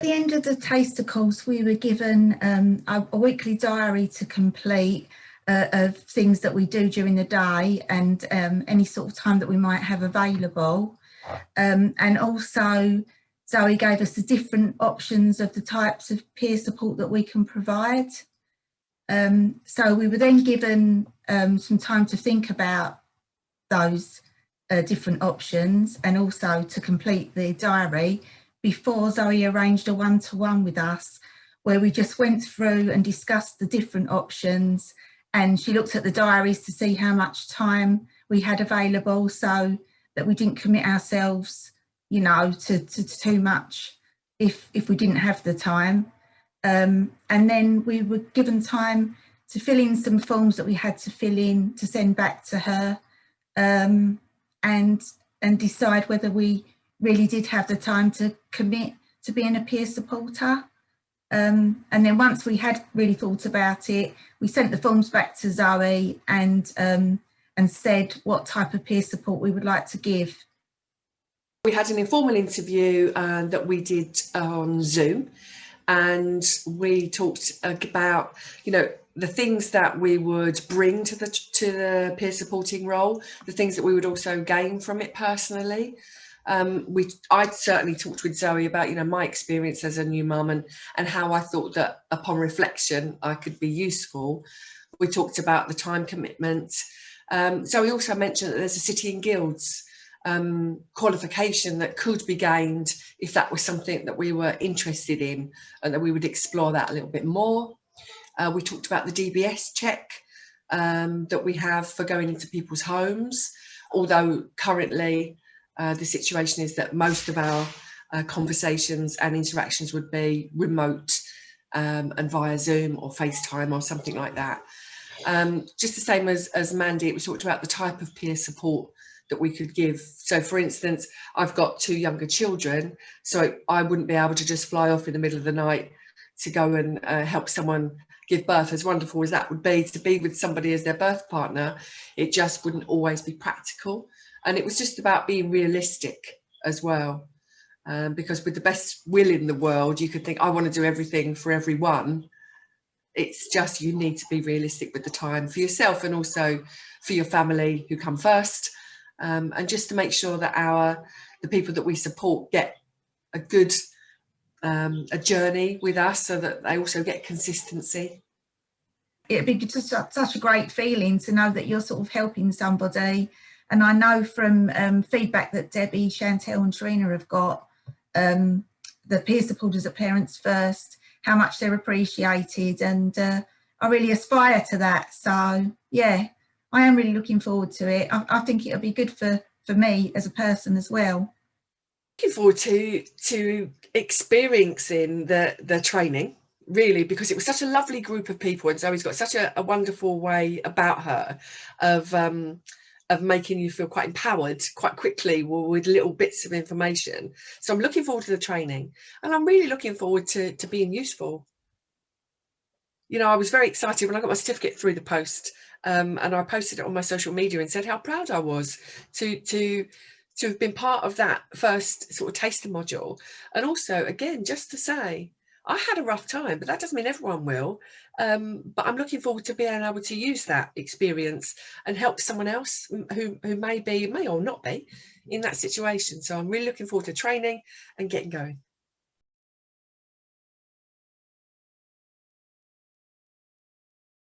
At the end of the taster course, we were given a weekly diary to complete of things that we do during the day and any sort of time that we might have available. And also Zoe gave us the different options of the types of peer support that we can provide. So we were then given some time to think about those different options and also to complete the diary before Zoe arranged a one-to-one with us, where we just went through and discussed the different options, and she looked at the diaries to see how much time we had available so that we didn't commit ourselves, you know, to too much if we didn't have the time. And then we were given time to fill in some forms that we had to fill in to send back to her, and decide whether we really did have the time to commit to being a peer supporter. And then once we had really thought about it, we sent the forms back to Zoe and said what type of peer support we would like to give. We had an informal interview that we did on Zoom, and we talked about, you know, the things that we would bring to the peer supporting role, the things that we would also gain from it personally. I certainly talked with Zoe about, you know, my experience as a new mum and how I thought that upon reflection I could be useful. We talked about the time commitment. Zoe also mentioned that there's a City and Guilds qualification that could be gained if that was something that we were interested in, and that we would explore that a little bit more. We talked about the DBS check that we have for going into people's homes, although currently the situation is that most of our conversations and interactions would be remote and via Zoom or FaceTime or something like that. Just the same as Mandy, we talked about the type of peer support that we could give. So for instance, I've got 2 younger children, so I wouldn't be able to just fly off in the middle of the night to go and help someone give birth. As wonderful as that would be, to be with somebody as their birth partner, it just wouldn't always be practical. And it was just about being realistic as well, because with the best will in the world, you could think, I want to do everything for everyone. It's just, you need to be realistic with the time for yourself and also for your family who come first, and just to make sure that the people that we support get a good a journey with us, so that they also get consistency. It'd be just such a great feeling to know that you're sort of helping somebody. And I know from feedback that Debbie, Chantel and Trina have got, the peer supporters at Parents First, how much they're appreciated, and I really aspire to that. So yeah, I am really looking forward to it. I think it'll be good for me as a person as well. Looking forward to experiencing the training, really, because it was such a lovely group of people, and Zoe's got such a wonderful way about her of making you feel quite empowered quite quickly with little bits of information. So I'm looking forward to the training, and I'm really looking forward to being useful. You know, I was very excited when I got my certificate through the post, and I posted it on my social media and said how proud I was to have been part of that first sort of taster module. And also, again, just to say, I had a rough time, but that doesn't mean everyone will. But I'm looking forward to being able to use that experience and help someone else who may or not be in that situation. So I'm really looking forward to training and getting going.